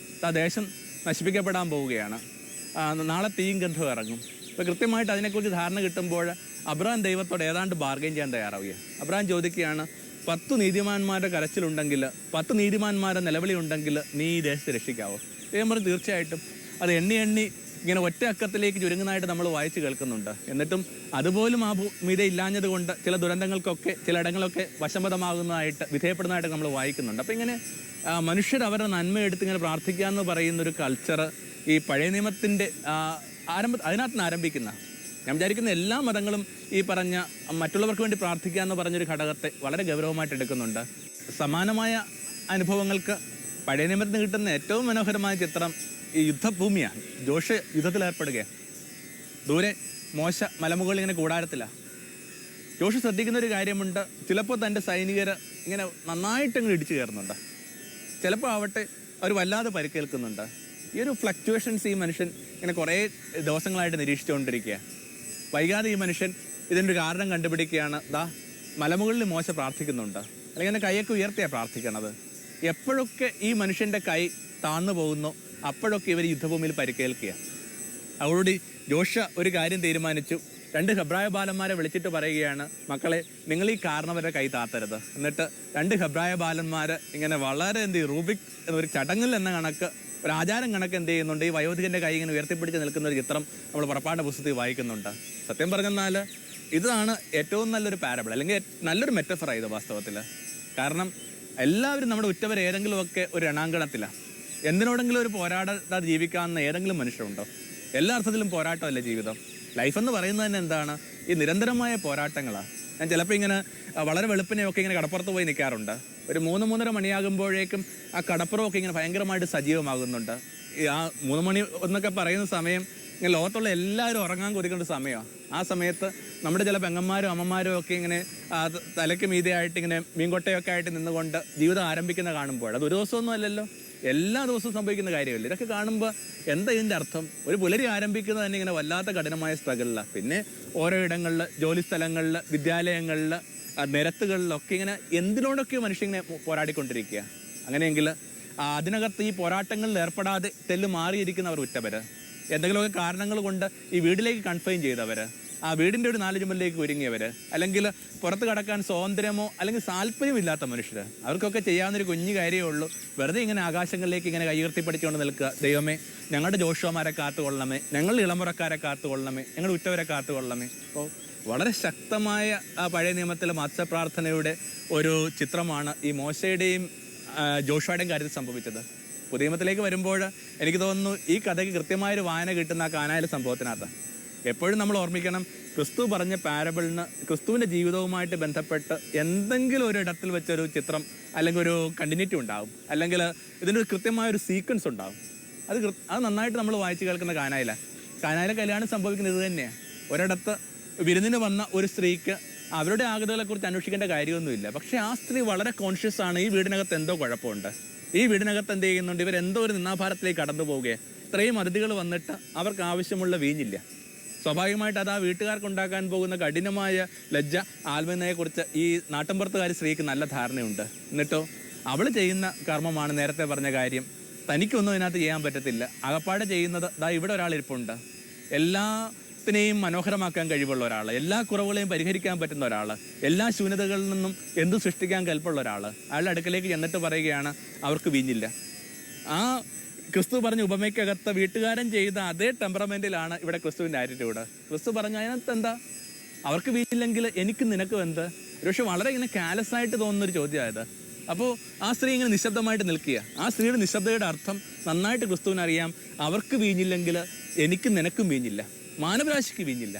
ആ ദേശം നശിപ്പിക്കപ്പെടാൻ പോവുകയാണ്, നാളെ തീയും ഗന്ധം ഇറങ്ങും. അപ്പോൾ കൃത്യമായിട്ട് അതിനെക്കുറിച്ച് ധാരണ കിട്ടുമ്പോൾ അബ്രഹാം ദൈവത്തോട് ഏതാണ്ട് ബാർഗൈൻ ചെയ്യാൻ തയ്യാറാവുക. അബ്രഹാം ചോദിക്കുകയാണ്, 10 നീതിമാന്മാരുടെ കരച്ചിലുണ്ടെങ്കിൽ, 10 നീതിമാന്മാരുടെ നിലവിളി ഉണ്ടെങ്കിൽ നീ ഈ ദേശത്തെ രക്ഷിക്കാവോ? ദൈവം പറഞ്ഞു തീർച്ചയായിട്ടും. അത് എണ്ണി ഇങ്ങനെ ഒറ്റ അക്കത്തിലേക്ക് ചുരുങ്ങുന്നതായിട്ട് നമ്മൾ വായിച്ച് കേൾക്കുന്നുണ്ട്. എന്നിട്ടും അതുപോലും ആ ഭൂമിത ഇല്ലാഞ്ഞത് കൊണ്ട് ചില ദുരന്തങ്ങൾക്കൊക്കെ ചിലയിടങ്ങളൊക്കെ വശംവദമാകുന്നതായിട്ട് വിധേയപ്പെടുന്നതായിട്ട് നമ്മൾ വായിക്കുന്നുണ്ട്. അപ്പോൾ ഇങ്ങനെ മനുഷ്യർ അവരുടെ നന്മ എടുത്ത് ഇങ്ങനെ പ്രാർത്ഥിക്കുക എന്ന് പറയുന്നൊരു കൾച്ചർ ഈ പഴയ നിയമത്തിൻ്റെ അതിനകത്ത് നിന്ന് ആരംഭിക്കുന്ന, ഞാൻ വിചാരിക്കുന്ന എല്ലാ മതങ്ങളും ഈ പറഞ്ഞ മറ്റുള്ളവർക്ക് വേണ്ടി പ്രാർത്ഥിക്കുക എന്ന് പറഞ്ഞൊരു ഘടകത്തെ വളരെ ഗൗരവമായിട്ട് എടുക്കുന്നുണ്ട്. സമാനമായ അനുഭവങ്ങൾക്ക് പഴയ നിയമത്തിൽ നിന്ന് കിട്ടുന്ന ഏറ്റവും മനോഹരമായ ചിത്രം ഈ യുദ്ധഭൂമിയാണ്. ജോഷ യുദ്ധത്തിലേർപ്പെടുകയാണ്. ദൂരെ മോശ മലമുകളിൽ ഇങ്ങനെ കൂടാരത്തിലാണ്. ജോഷ് ശ്രദ്ധിക്കുന്ന ഒരു കാര്യമുണ്ട്, ചിലപ്പോൾ തൻ്റെ സൈനികർ ഇങ്ങനെ നന്നായിട്ടങ്ങ് ഇടിച്ചു കയറുന്നുണ്ട്, ചിലപ്പോൾ ആവട്ടെ അവർ വല്ലാതെ പരിക്കേൽക്കുന്നുണ്ട്. ഈ ഒരു ഫ്ലക്ച്വേഷൻസ് ഈ മനുഷ്യൻ ഇങ്ങനെ കുറേ ദിവസങ്ങളായിട്ട് നിരീക്ഷിച്ചുകൊണ്ടിരിക്കുക. വൈകാതെ ഈ മനുഷ്യൻ ഇതിൻ്റെ ഒരു കാരണം കണ്ടുപിടിക്കുകയാണ്. മലമുകളിൽ മോശ പ്രാർത്ഥിക്കുന്നുണ്ട്, അല്ലെങ്കിൽ ഇങ്ങനെ കൈയൊക്കെ ഉയർത്തിയാണ് പ്രാർത്ഥിക്കണത്. എപ്പോഴൊക്കെ ഈ മനുഷ്യൻ്റെ കൈ താഴ്ന്നു പോകുന്നു അപ്പോഴൊക്കെ ഇവർ യുദ്ധഭൂമിയിൽ പരിക്കേൽക്കുക. അവരോട് ജോഷ ഒരു കാര്യം തീരുമാനിച്ചു. 2 ഹെബ്രായ ബാലന്മാരെ വിളിച്ചിട്ട് പറയുകയാണ്, മക്കളെ നിങ്ങൾ ഈ കാരണവരുടെ കൈ താത്തരുത്. എന്നിട്ട് 2 ഹെബ്രായ ബാലന്മാർ ഇങ്ങനെ വളരെ റൂബിക് എന്നൊരു ചടങ്ങിൽ എന്ന കണക്ക്, ഒരു ആചാരം കണക്ക് എന്ത് ചെയ്യുന്നുണ്ട്, ഈ വയോധികൻ്റെ കൈ ഇങ്ങനെ ഉയർത്തിപ്പിടിച്ച് നിൽക്കുന്ന ഒരു ചിത്രം നമ്മൾ പുറപ്പാടിൻ്റെ പുസ്തകത്തിൽ വായിക്കുന്നുണ്ട്. സത്യം പറഞ്ഞെന്നാൽ ഇതാണ് ഏറ്റവും നല്ലൊരു പാരബിൾ, അല്ലെങ്കിൽ നല്ലൊരു മെറ്റഫറായത് വാസ്തവത്തിൽ. കാരണം എല്ലാവരും നമ്മുടെ ഉറ്റവർ ഏതെങ്കിലുമൊക്കെ ഒരു രണാങ്കണത്തിലാണ്. എന്തിനോടെങ്കിലും ഒരു പോരാടാതെ ജീവിക്കാവുന്ന ഏതെങ്കിലും മനുഷ്യരുണ്ടോ? എല്ലാ അർത്ഥത്തിലും പോരാട്ടമല്ല ജീവിതം. ലൈഫ് എന്ന് പറയുന്നത് തന്നെ എന്താണ്? ഈ നിരന്തരമായ പോരാട്ടങ്ങളാണ്. ഞാൻ ചിലപ്പോൾ ഇങ്ങനെ വളരെ വെളുപ്പിനെയൊക്കെ ഇങ്ങനെ കടപ്പുറത്ത് പോയി നിൽക്കാറുണ്ട്. ഒരു 3-3:30 മണിയാകുമ്പോഴേക്കും ആ കടപ്പുറമൊക്കെ ഇങ്ങനെ ഭയങ്കരമായിട്ട് സജീവമാകുന്നുണ്ട്. ആ 3 മണി എന്നൊക്കെ പറയുന്ന സമയം ഇങ്ങനെ ലോകത്തുള്ള എല്ലാവരും ഉറങ്ങാൻ കൊതിക്കേണ്ട സമയമാണ്. ആ സമയത്ത് നമ്മുടെ ചില പെങ്ങന്മാരും അമ്മമാരും ഒക്കെ ഇങ്ങനെ തലയ്ക്ക് മീതെയായിട്ട് ഇങ്ങനെ മീൻകൊട്ടയൊക്കെ ആയിട്ട് നിന്നുകൊണ്ട് ജീവിതം ആരംഭിക്കുന്ന കാണുമ്പോൾ, അത് ഒരു ദിവസമൊന്നും അല്ലല്ലോ, എല്ലാ ദിവസവും സംഭവിക്കുന്ന കാര്യമല്ല. ഇതൊക്കെ കാണുമ്പോൾ എന്താ ഇതിൻ്റെ അർത്ഥം? ഒരു പുലരി ആരംഭിക്കുന്നത് തന്നെ ഇങ്ങനെ വല്ലാത്ത കഠിനമായ സ്ട്രഗിളിലാണ്. പിന്നെ ഓരോ ഇടങ്ങളിൽ, ജോലി സ്ഥലങ്ങളിൽ, വിദ്യാലയങ്ങളിൽ, നിരത്തുകളിലൊക്കെ ഇങ്ങനെ എന്തിനോടൊക്കെ മനുഷ്യങ്ങനെ പോരാടിക്കൊണ്ടിരിക്കുക. അങ്ങനെയെങ്കിൽ അതിനകത്ത് ഈ പോരാട്ടങ്ങളിൽ ഏർപ്പെടാതെ തെല്ല് മാറിയിരിക്കുന്നവർ ഉറ്റവർ, എന്തെങ്കിലുമൊക്കെ കാരണങ്ങൾ കൊണ്ട് ഈ വീട്ടിലേക്ക് കൺഫൈൻ ചെയ്തവർ, ആ വീടിൻ്റെ ഒരു 4 ചുമലിലേക്ക് ഒരുങ്ങിയവർ, അല്ലെങ്കിൽ പുറത്ത് കടക്കാൻ സ്വാതന്ത്ര്യമോ അല്ലെങ്കിൽ താല്പര്യമില്ലാത്ത മനുഷ്യർ, അവർക്കൊക്കെ ചെയ്യാവുന്നൊരു കുഞ്ഞു കാര്യമേ ഉള്ളൂ. വെറുതെ ഇങ്ങനെ ആകാശങ്ങളിലേക്ക് ഇങ്ങനെ കൈയുയർത്തിപ്പിടിച്ചുകൊണ്ട് നിൽക്കുക. ദൈവമേ, ഞങ്ങളുടെ ജോഷുവമാരെ കാത്തുകൊള്ളണമേ, ഞങ്ങളുടെ ഇളമുറക്കാരെ കാത്തുകൊള്ളണമേ, ഞങ്ങളുടെ ഉറ്റവരെ കാത്തുകൊള്ളണമേ. അപ്പോൾ വളരെ ശക്തമായ ആ പഴയ നിയമത്തിലെ മത്സ്യപ്രാർത്ഥനയുടെ ഒരു ചിത്രമാണ് ഈ മോശയുടെയും ജോഷുവയുടെയും കാര്യത്തിൽ സംഭവിച്ചത്. പുതിയ നിയമത്തിലേക്ക് വരുമ്പോൾ എനിക്ക് തോന്നുന്നു ഈ കഥയ്ക്ക് കൃത്യമായൊരു വായന കിട്ടുന്ന ആ കാനായിലെ സംഭവത്തിനകത്ത്. എപ്പോഴും നമ്മൾ ഓർമ്മിക്കണം, ക്രിസ്തു പറഞ്ഞ പാരബിളിന് ക്രിസ്തുവിൻ്റെ ജീവിതവുമായിട്ട് ബന്ധപ്പെട്ട് എന്തെങ്കിലും ഒരു ഇടത്തിൽ വെച്ചൊരു ചിത്രം അല്ലെങ്കിൽ ഒരു കണ്ടിന്യൂറ്റി ഉണ്ടാകും, അല്ലെങ്കിൽ ഇതിൻ്റെ ഒരു കൃത്യമായൊരു സീക്വൻസ് ഉണ്ടാകും. അത് നന്നായിട്ട് നമ്മൾ വായിച്ച് കേൾക്കുന്ന കാനായിലെ കല്യാണം സംഭവിക്കുന്നത് ഇത് തന്നെയാണ്. ഒരിടത്ത് വിരുന്നിന് വന്ന ഒരു സ്ത്രീക്ക് അവരുടെ ആഗതകളെക്കുറിച്ച് അന്വേഷിക്കേണ്ട കാര്യമൊന്നുമില്ല. പക്ഷേ ആ സ്ത്രീ വളരെ കോൺഷ്യസ് ആണ്, ഈ വീടിനകത്ത് എന്തോ കുഴപ്പമുണ്ട്, ഈ വീടിനകത്ത് എന്ത് ചെയ്യുന്നുണ്ട്, ഇവരെന്തോ ഒരു നിന്നാഭാരത്തിലേക്ക് കടന്നു പോവുകയാണ്. ഇത്രയും അതിഥികൾ വന്നിട്ട് അവർക്ക് ആവശ്യമുള്ള വീഞ്ഞില്ല. സ്വാഭാവികമായിട്ട് അത് ആ വീട്ടുകാർക്ക് ഉണ്ടാക്കാൻ പോകുന്ന കഠിനമായ ലജ്ജ ആത്മീയതയെക്കുറിച്ച് ഈ നാട്ടിൻപുറത്തുകാരി സ്ത്രീക്ക് നല്ല ധാരണയുണ്ട്. എന്നിട്ടോ അവൾ ചെയ്യുന്ന കർമ്മമാണ് നേരത്തെ പറഞ്ഞ കാര്യം. തനിക്കൊന്നും ഇതിനകത്ത് ചെയ്യാൻ പറ്റത്തില്ല. അകപ്പാടെ ചെയ്യുന്നത് ഇവിടെ ഒരാളിരിപ്പുണ്ട്, എല്ലാത്തിനെയും മനോഹരമാക്കാൻ കഴിവുള്ള ഒരാൾ, എല്ലാ കുറവുകളെയും പരിഹരിക്കാൻ പറ്റുന്ന ഒരാൾ, എല്ലാ ശൂന്യതകളിൽ നിന്നും എന്തും സൃഷ്ടിക്കാൻ കൽപ്പുള്ള ഒരാൾ. അയാളുടെ അടുക്കലേക്ക് ചെന്നിട്ട് പറയുകയാണ് അവർക്ക് വീഞ്ഞില്ല. ആ ക്രിസ്തു പറഞ്ഞ ഉപമയ്ക്കകത്ത് വീട്ടുകാരൻ ചെയ്ത അതേ ടെമ്പറമെൻറ്റിലാണ് ഇവിടെ ക്രിസ്തുവിൻ്റെ ആറ്റിറ്റ്യൂഡ്. ക്രിസ്തു പറഞ്ഞു അതിനകത്ത് എന്താ, അവർക്ക് വീട്ടില്ലെങ്കിൽ എനിക്ക് നിനക്കും എന്ത്? പക്ഷെ വളരെ ഇങ്ങനെ കാലസായിട്ട് തോന്നുന്നൊരു ചോദ്യമായത്. അപ്പോൾ ആ സ്ത്രീ ഇങ്ങനെ നിശബ്ദമായിട്ട് നിൽക്കുക. ആ സ്ത്രീയുടെ നിശബ്ദയുടെ അർത്ഥം നന്നായിട്ട് ക്രിസ്തുവിനറിയാം. അവർക്ക് വീഞ്ഞില്ലെങ്കിൽ എനിക്ക് നിനക്കും വീഞ്ഞില്ല, മാനവരാശിക്ക് വീഞ്ഞില്ല.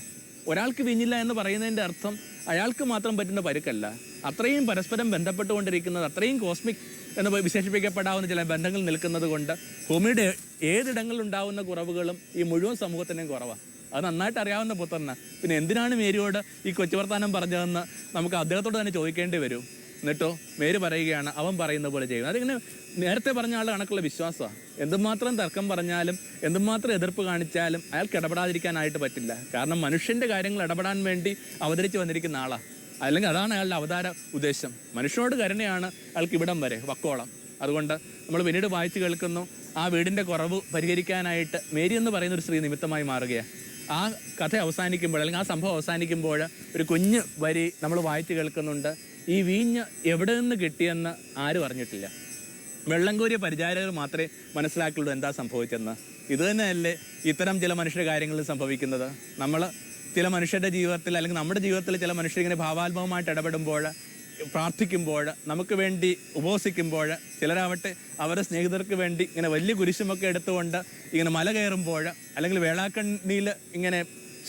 ഒരാൾക്ക് വീഞ്ഞില്ല എന്ന് പറയുന്നതിൻ്റെ അർത്ഥം അയാൾക്ക് മാത്രം പറ്റുന്ന പരുക്കല്ല, അത്രയും പരസ്പരം ബന്ധപ്പെട്ടുകൊണ്ടിരിക്കുന്നത്, അത്രയും കോസ്മിക് എന്ന് വിശേഷിപ്പിക്കപ്പെടാവുന്ന ചില ബന്ധങ്ങൾ നിൽക്കുന്നത് കൊണ്ട് ഭൂമിയുടെ ഏതിടങ്ങളിലുണ്ടാവുന്ന കുറവുകളും ഈ മുഴുവൻ സമൂഹത്തിൻ്റെയും കുറവാണ്. അത് നന്നായിട്ട് അറിയാവുന്ന പുത്രന് പിന്നെ എന്തിനാണ് മേരിയോട് ഈ കൊച്ചുവർത്താനം പറഞ്ഞതെന്ന് നമുക്ക് അദ്ദേഹത്തോട് തന്നെ ചോദിക്കേണ്ടി വരും. എന്നിട്ടോ മേരി പറയുകയാണ് അവൻ പറയുന്ന പോലെ ചെയ്യും. അതിങ്ങനെ നേരത്തെ പറഞ്ഞ ആൾ കണക്കുള്ള വിശ്വാസമാണ്. എന്തുമാത്രം തർക്കം പറഞ്ഞാലും എന്തുമാത്രം എതിർപ്പ് കാണിച്ചാലും അയാൾക്ക് ഇടപെടാതിരിക്കാനായിട്ട് പറ്റില്ല. കാരണം മനുഷ്യൻ്റെ കാര്യങ്ങൾ ഇടപെടാൻ വേണ്ടി അവതരിച്ച് വന്നിരിക്കുന്ന ആളാണ്. അല്ലെങ്കിൽ അതാണ് അയാളുടെ അവതാര ഉദ്ദേശം. മനുഷ്യനോട് കരുണയാണ് അയാൾക്ക് ഇവിടം വരെ വക്കോളം. അതുകൊണ്ട് നമ്മൾ പിന്നീട് വായിച്ചു കേൾക്കുന്നു, ആ വീടിൻ്റെ കുറവ് പരിഹരിക്കാനായിട്ട് മേരി എന്ന് പറയുന്ന ഒരു സ്ത്രീ നിമിത്തമായി മാറുകയാണ്. ആ കഥ അവസാനിക്കുമ്പോൾ, അല്ലെങ്കിൽ ആ സംഭവം അവസാനിക്കുമ്പോൾ ഒരു കുഞ്ഞ് വരി നമ്മൾ വായിച്ചു കേൾക്കുന്നുണ്ട്, ഈ വീഞ്ഞ് എവിടെ നിന്ന് കിട്ടിയെന്ന് ആരും അറിഞ്ഞിട്ടില്ല. വെള്ളം കോരിയ പരിചാരകർ മാത്രമേ മനസ്സിലാക്കുള്ളൂ എന്താ സംഭവിച്ചെന്ന്. ഇത് തന്നെയല്ലേ ഇത്തരം ചില മനുഷ്യരുടെ കാര്യങ്ങളിൽ സംഭവിക്കുന്നത്. നമ്മൾ ചില മനുഷ്യരുടെ ജീവിതത്തിൽ, അല്ലെങ്കിൽ നമ്മുടെ ജീവിതത്തിൽ ചില മനുഷ്യരിങ്ങനെ ഭാവാത്മകമായിട്ട് ഇടപെടുമ്പോൾ, പ്രാർത്ഥിക്കുമ്പോൾ, നമുക്ക് വേണ്ടി ഉപവസിക്കുമ്പോൾ, ചിലരാവട്ടെ അവരുടെ സ്നേഹിതർക്ക് വേണ്ടി ഇങ്ങനെ വലിയ കുരിശുമൊക്കെ എടുത്തുകൊണ്ട് ഇങ്ങനെ മല കയറുമ്പോൾ, അല്ലെങ്കിൽ വേളാക്കണ്ണിയിൽ ഇങ്ങനെ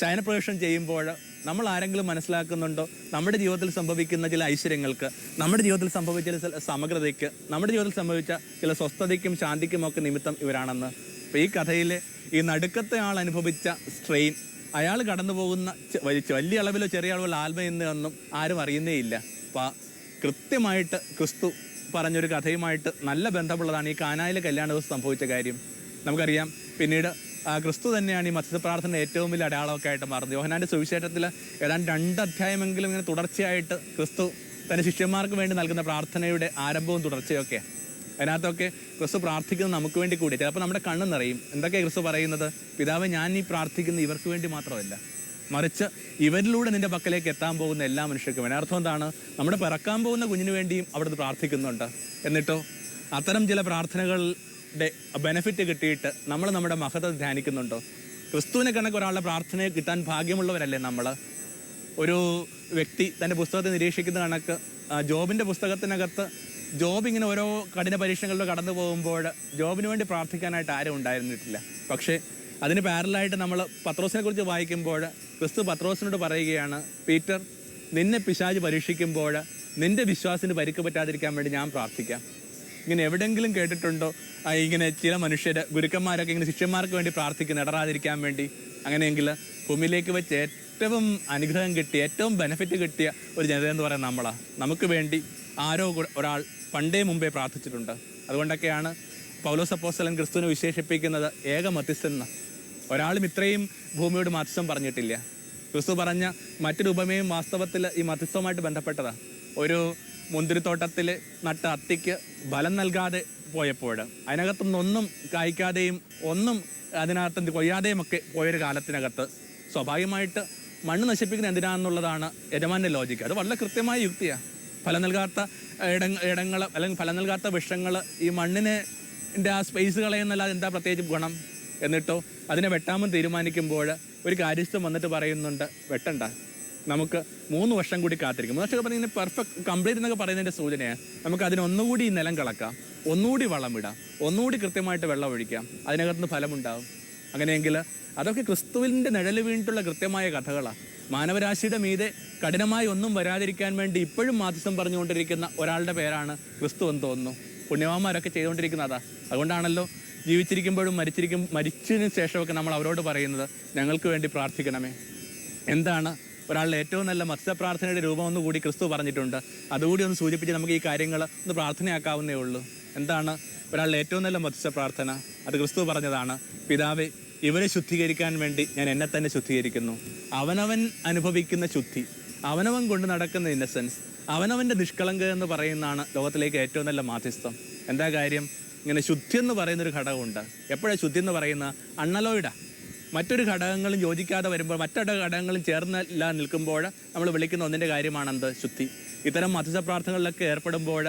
ശയനപ്രവേശനം ചെയ്യുമ്പോൾ നമ്മൾ ആരെങ്കിലും മനസ്സിലാക്കുന്നുണ്ടോ നമ്മുടെ ജീവിതത്തിൽ സംഭവിക്കുന്ന ചില ഐശ്വര്യങ്ങൾക്ക്, നമ്മുടെ ജീവിതത്തിൽ സംഭവിച്ച ചില സമഗ്രതയ്ക്ക്, നമ്മുടെ ജീവിതത്തിൽ സംഭവിച്ച ചില സ്വസ്ഥതയ്ക്കും ശാന്തിക്കും ഒക്കെ നിമിത്തം ഇവരാണെന്ന്? അപ്പോൾ ഈ കഥയിലെ ഈ നടുക്കത്തെ ആൾ അനുഭവിച്ച സ്ട്രെയിൻ, അയാൾ കടന്നു പോകുന്ന വലിയ അളവിലോ ചെറിയ അളവിലോ ആത്മയെന്നൊന്നും ആരും അറിയുന്നേയില്ല. അപ്പോൾ കൃത്യമായിട്ട് ക്രിസ്തു പറഞ്ഞൊരു കഥയുമായിട്ട് നല്ല ബന്ധമുള്ളതാണ് ഈ കാനായിലെ കല്യാണ ദിവസം സംഭവിച്ച കാര്യം. നമുക്കറിയാം പിന്നീട് ക്രിസ്തു തന്നെയാണ് ഈ മധ്യസ്ഥ പ്രാർത്ഥന ഏറ്റവും വലിയ അടയാളമൊക്കെ ആയിട്ട് മാറുന്നത്. യോഹന്നാൻ്റെ സുവിശേഷത്തിൽ ഏതാണ്ട് 2 അധ്യായമെങ്കിലും ഇങ്ങനെ തുടർച്ചയായിട്ട് ക്രിസ്തു തൻ്റെ ശിഷ്യന്മാർക്ക് വേണ്ടി നൽകുന്ന പ്രാർത്ഥനയുടെ ആരംഭവും തുടർച്ചയൊക്കെ. അതിനകത്തൊക്കെ ക്രിസ്തു പ്രാർത്ഥിക്കുന്നത് നമുക്ക് വേണ്ടി കൂടി. ചിലപ്പോൾ നമ്മുടെ കണ്ണ് നിറയും. എന്തൊക്കെയാണ് ക്രിസ്തു പറയുന്നത്? പിതാവ്, ഞാൻ ഈ പ്രാർത്ഥിക്കുന്നത് ഇവർക്ക് വേണ്ടി മാത്രമല്ല, മറിച്ച് ഇവരിലൂടെ നിന്റെ പക്കലേക്ക് എത്താൻ പോകുന്ന എല്ലാ മനുഷ്യർക്കും വേണ്ടി. അർത്ഥം എന്താണ്? നമ്മുടെ പിറക്കാൻ പോകുന്ന കുഞ്ഞിന് വേണ്ടിയും അവിടുന്ന് പ്രാർത്ഥിക്കുന്നുണ്ട്. എന്നിട്ടോ അത്തരം ചില പ്രാർത്ഥനകളുടെ ബെനിഫിറ്റ് കിട്ടിയിട്ട് നമ്മൾ നമ്മുടെ മഹത്വം ധ്യാനിക്കുന്നുണ്ടോ? ക്രിസ്തുവിനെ കണക്ക് ഒരാളുടെ പ്രാർത്ഥനയെ കിട്ടാൻ ഭാഗ്യമുള്ളവരല്ലേ നമ്മൾ? ഒരു വ്യക്തി തൻ്റെ പുസ്തകത്തെ നിരീക്ഷിക്കുന്ന കണക്ക് ജോബിൻ്റെ പുസ്തകത്തിനകത്ത് ജോബ് ഇങ്ങനെ ഓരോ കഠിന പരീക്ഷകളിലൂടെ കടന്നു പോകുമ്പോൾ ജോബിന് വേണ്ടി പ്രാർത്ഥിക്കാനായിട്ട് ആരും ഉണ്ടായിരുന്നിട്ടില്ല. പക്ഷേ അതിന് പാരലായിട്ട് നമ്മൾ പത്രോസിനെ കുറിച്ച് വായിക്കുമ്പോൾ ക്രിസ്തു പത്രോസിനോട് പറയുകയാണ്, പീറ്റർ, നിന്നെ പിശാച് പരീക്ഷിക്കുമ്പോൾ നിന്റെ വിശ്വാസത്തിന് പരിക്ക് പറ്റാതിരിക്കാൻ വേണ്ടി ഞാൻ പ്രാർത്ഥിക്കാം. ഇങ്ങനെ എവിടെയെങ്കിലും കേട്ടിട്ടുണ്ടോ ഇങ്ങനെ ചില മനുഷ്യർ, ഗുരുക്കന്മാരൊക്കെ ഇങ്ങനെ ശിഷ്യന്മാർക്ക് വേണ്ടി പ്രാർത്ഥിക്കുന്നു ഇടറാതിരിക്കാൻ വേണ്ടി? അങ്ങനെയെങ്കിൽ ഭൂമിയിലേക്ക് വെച്ച് ഏറ്റവും അനുഗ്രഹം കിട്ടിയ, ഏറ്റവും ബെനിഫിറ്റ് കിട്ടിയ ഒരു ജനത എന്ന് പറയുന്നത് നമ്മളാണ്. നമുക്ക് വേണ്ടി ആരോ ഒരാൾ പണ്ടേ മുമ്പേ പ്രാർത്ഥിച്ചിട്ടുണ്ട്. അതുകൊണ്ടൊക്കെയാണ് പൗലോസ് അപ്പോസ്തലൻ ക്രിസ്തുവിനെ വിശേഷിപ്പിക്കുന്നത് ഏക മധ്യസ്ഥൻ എന്ന്. ഒരാളും ഇത്രയും ഭൂമിയോട് മധ്യസ്ഥം പറഞ്ഞിട്ടില്ല. ക്രിസ്തു പറഞ്ഞ മറ്റൊരു ഉപമയും വാസ്തവത്തിൽ ഈ മധ്യസ്ഥവുമായിട്ട് ബന്ധപ്പെട്ടതാണ്. ഒരു മുന്തിരിത്തോട്ടത്തിൽ നട്ട അത്തിക്ക് ഫലം നൽകാതെ പോയപ്പോൾ, അതിനകത്തുനിന്നൊന്നും കായ്ക്കാതെയും ഒന്നും അതിനകത്ത് കൊയ്യാതെയും ഒക്കെ പോയൊരു കാലത്തിനകത്ത് സ്വാഭാവികമായിട്ട് മണ്ണ് നശിപ്പിക്കുന്ന എന്തിനാണെന്നുള്ളതാണ് യജമാൻ്റെ ലോജിക്ക്. അത് വളരെ കൃത്യമായ യുക്തിയാണ്. ഫലം നൽകാത്ത ഇടങ്ങൾ അല്ലെങ്കിൽ ഫലം നൽകാത്ത വൃക്ഷങ്ങൾ ഈ മണ്ണിനെ ആ സ്പേസ് കളയുന്നല്ലാതെ എന്താ പ്രത്യേകിച്ച് ഗുണം? എന്നിട്ടോ അതിനെ വെട്ടാമെന്ന് തീരുമാനിക്കുമ്പോൾ ഒരു കാര്യസ്ഥം വന്നിട്ട് പറയുന്നുണ്ട്, വെട്ടണ്ട, നമുക്ക് 3 വർഷം കൂടി കാത്തിരിക്കും. 3 വർഷമൊക്കെ പറഞ്ഞാൽ പെർഫെക്റ്റ് കംപ്ലീറ്റ് എന്നൊക്കെ പറയുന്നതിൻ്റെ സൂചനയാണ്. നമുക്ക് അതിനൊന്നുകൂടി നിലം കളക്കാം, ഒന്നുകൂടി വളം ഇടാം, ഒന്നുകൂടി കൃത്യമായിട്ട് വെള്ളം ഒഴിക്കാം, അതിനകത്തുനിന്ന് ഫലമുണ്ടാവും. അങ്ങനെയെങ്കിൽ അതൊക്കെ ക്രിസ്തുവിൻ്റെ നിഴല് വീണിട്ടുള്ള കൃത്യമായ കഥകളാണ്. മാനവരാശിയുടെ മീതെ കഠിനമായി ഒന്നും വരാതിരിക്കാൻ വേണ്ടി ഇപ്പോഴും മാധ്യസ്ഥം പറഞ്ഞുകൊണ്ടിരിക്കുന്ന ഒരാളുടെ പേരാണ് ക്രിസ്തു എന്ന് തോന്നുന്നു. പുണ്യവാന്മാരൊക്കെ ചെയ്തുകൊണ്ടിരിക്കുന്ന അതാ. അതുകൊണ്ടാണല്ലോ ജീവിച്ചിരിക്കുമ്പോഴും മരിച്ചതിന് ശേഷമൊക്കെ നമ്മൾ അവരോട് പറയുന്നത്, ഞങ്ങൾക്ക് വേണ്ടി പ്രാർത്ഥിക്കണമേ. എന്താണ് ഒരാളുടെ ഏറ്റവും നല്ല മധ്യസ്ഥ പ്രാർത്ഥനയുടെ രൂപം ഒന്നുകൂടി ക്രിസ്തു പറഞ്ഞിട്ടുണ്ട്. അതുകൂടി ഒന്ന് സൂചിപ്പിച്ച് നമുക്ക് ഈ കാര്യങ്ങൾ ഒന്ന് പ്രാർത്ഥനയാക്കാവുന്നേ ഉള്ളൂ. എന്താണ് ഒരാളുടെ ഏറ്റവും നല്ല മധ്യസ്ഥ പ്രാർത്ഥന? അത് ക്രിസ്തു പറഞ്ഞതാണ്, പിതാവേ, ഇവരെ ശുദ്ധീകരിക്കാൻ വേണ്ടി ഞാൻ എന്നെ തന്നെ ശുദ്ധീകരിക്കുന്നു. അവനവൻ അനുഭവിക്കുന്ന ശുദ്ധി, അവനവൻ കൊണ്ട് നടക്കുന്ന ഇന്നസെൻസ്, അവനവൻ്റെ നിഷ്കളങ്ക എന്ന് പറയുന്നതാണ് ലോകത്തിലേക്ക് ഏറ്റവും നല്ല മാധ്യസ്ഥം. എന്താ കാര്യം? ഇങ്ങനെ ശുദ്ധി എന്ന് പറയുന്നൊരു ഘടകമുണ്ട്. എപ്പോഴാണ് ശുദ്ധി എന്ന് പറയുന്ന? അണ്ണലോയിഡാ. മറ്റൊരു ഘടകങ്ങളും യോജിക്കാതെ വരുമ്പോൾ, മറ്റൊരു ഘടകങ്ങളും ചേർന്നല്ല നിൽക്കുമ്പോൾ നമ്മൾ വിളിക്കുന്ന ഒന്നിൻ്റെ കാര്യമാണെന്ത്? ശുദ്ധി. ഇത്തരം മധ്യസ്ഥ പ്രാർത്ഥനകളിലൊക്കെ ഏർപ്പെടുമ്പോൾ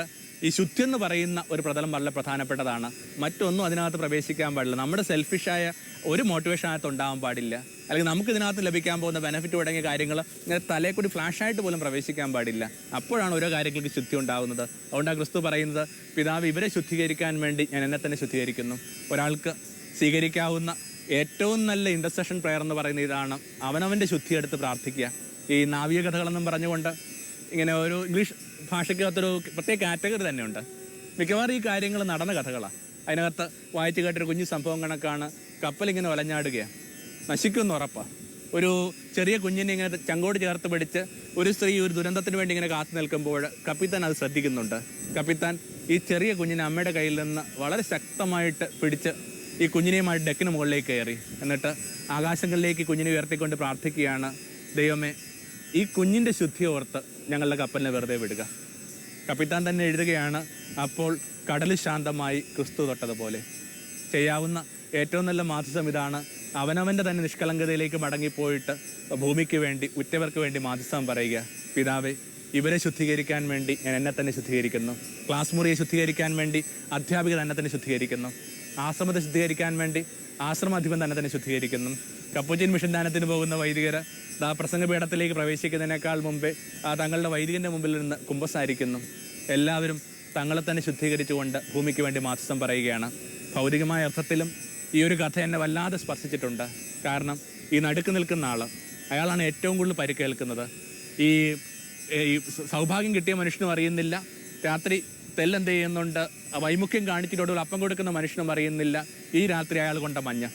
ഈ ശുദ്ധി എന്ന് പറയുന്ന ഒരു പ്രതലം വളരെ പ്രധാനപ്പെട്ടതാണ്. മറ്റൊന്നും അതിനകത്ത് പ്രവേശിക്കാൻ പാടില്ല. നമ്മുടെ സെൽഫിഷായ ഒരു മോട്ടിവേഷൻ അകത്ത് ഉണ്ടാകാൻ പാടില്ല. അല്ലെങ്കിൽ നമുക്ക് ഇതിനകത്ത് ലഭിക്കാൻ പോകുന്ന ബെനിഫിറ്റ് തുടങ്ങിയ കാര്യങ്ങൾ ഇങ്ങനെ തലയിൽ കൂടി ഫ്ലാഷായിട്ട് പോലും പ്രവേശിക്കാൻ പാടില്ല. അപ്പോഴാണ് ഓരോ കാര്യങ്ങൾക്ക് ശുദ്ധി ഉണ്ടാകുന്നത്. അതുകൊണ്ടാണ് ക്രിസ്തു പറയുന്നത്, പിതാവ്, ഇവരെ ശുദ്ധീകരിക്കാൻ വേണ്ടി ഞാൻ എന്നെ തന്നെ ശുദ്ധീകരിക്കുന്നു. ഒരാൾക്ക് സ്വീകരിക്കാവുന്ന ഏറ്റവും നല്ല ഇൻ്റർസെഷൻ പ്രെയർ എന്ന് പറയുന്ന ഇതാണ്, അവനവൻ്റെ ശുദ്ധി എടുത്ത് പ്രാർത്ഥിക്കുക. ഈ നാവിക കഥകളെന്നും പറഞ്ഞുകൊണ്ട് ഇങ്ങനെ ഒരു ഇംഗ്ലീഷ് ഭാഷയ്ക്കകത്തൊരു പ്രത്യേക കാറ്റഗറി തന്നെയുണ്ട്. മിക്കവാറും ഈ കാര്യങ്ങൾ നടന്ന കഥകളാണ്. അതിനകത്ത് വായിച്ചു കേട്ടൊരു കുഞ്ഞു സംഭവം കണക്കാണ്, കപ്പലിങ്ങനെ ഒലഞ്ഞാടുകയാണ്, നശിക്കുമെന്ന് ഉറപ്പാണ്. ഒരു ചെറിയ കുഞ്ഞിനെ ഇങ്ങനെ ചങ്കോട് ചേർത്ത് പിടിച്ച് ഒരു സ്ത്രീ ഒരു ദുരന്തത്തിന് വേണ്ടി ഇങ്ങനെ കാത്തു നിൽക്കുമ്പോൾ കപ്പിത്താൻ അത് ശ്രദ്ധിക്കുന്നുണ്ട്. കപ്പിത്താൻ ഈ ചെറിയ കുഞ്ഞിനെ അമ്മയുടെ കയ്യിൽ നിന്ന് വളരെ ശക്തമായിട്ട് പിടിച്ച് ഈ കുഞ്ഞിനെയുമായിട്ട് ഡെക്കിന് മുകളിലേക്ക് കയറി. എന്നിട്ട് ആകാശങ്ങളിലേക്ക് കുഞ്ഞിനെ ഉയർത്തിക്കൊണ്ട് പ്രാർത്ഥിക്കുകയാണ്, ദൈവമേ, ഈ കുഞ്ഞിൻ്റെ ശുദ്ധി ഓർത്ത് ഞങ്ങളുടെ കപ്പലിനെ വെറുതെ വിടുക. കപ്പിത്താൻ തന്നെ എഴുതുകയാണ്, അപ്പോൾ കടൽ ശാന്തമായി ക്രിസ്തു തൊട്ടതുപോലെ. ചെയ്യാവുന്ന ഏറ്റവും നല്ല മാധ്യസ്ഥം ഇതാണ്. അവനവൻ്റെ തന്നെ നിഷ്കളങ്കതയിലേക്ക് മടങ്ങിപ്പോയിട്ട് ഭൂമിക്ക് വേണ്ടി, ഉറ്റവർക്ക് വേണ്ടി മാധ്യസ്ഥം പറയുക. പിതാവേ, ഇവരെ ശുദ്ധീകരിക്കാൻ വേണ്ടി ഞാൻ എന്നെ തന്നെ ശുദ്ധീകരിക്കുന്നു. ക്ലാസ് മുറിയെ ശുദ്ധീകരിക്കാൻ വേണ്ടി അധ്യാപിക തന്നെ തന്നെ ശുദ്ധീകരിക്കുന്നു. ആശ്രമത്തെ ശുദ്ധീകരിക്കാൻ വേണ്ടി ആശ്രമാധിപൻ തന്നെ ശുദ്ധീകരിക്കുന്നു. കപ്പുച്ചിൻ മിഷൻ ദാനത്തിന് പോകുന്ന വൈദികർ പ്രസംഗപീഠത്തിലേക്ക് പ്രവേശിക്കുന്നതിനേക്കാൾ മുമ്പേ തങ്ങളുടെ വൈദികൻ്റെ മുമ്പിൽ നിന്ന് കുമ്പസാരിക്കുന്നു. എല്ലാവരും തങ്ങളെ തന്നെ ശുദ്ധീകരിച്ചുകൊണ്ട് ഭൂമിക്ക് വേണ്ടി മാധ്യസ്ഥം പറയുകയാണ്. ഭൗതികമായ അർത്ഥത്തിലും ഈ ഒരു കഥ എന്നെ വല്ലാതെ സ്പർശിച്ചിട്ടുണ്ട്. കാരണം ഈ നടുക്ക് നിൽക്കുന്ന ആൾ, അയാളാണ് ഏറ്റവും കൂടുതൽ പരിക്കേൽക്കുന്നത്. ഈ സൗഭാഗ്യം കിട്ടിയ മനുഷ്യനും അറിയുന്നില്ല, രാത്രി തെല്ലെന്ത് ചെയ്യുന്നുണ്ട്, വൈമുഖ്യം കാണിച്ചിട്ടോടുകൂടി അപ്പം കൊടുക്കുന്ന മനുഷ്യനും അറിയുന്നില്ല, ഈ രാത്രി അയാൾ കൊണ്ട മഞ്ഞ,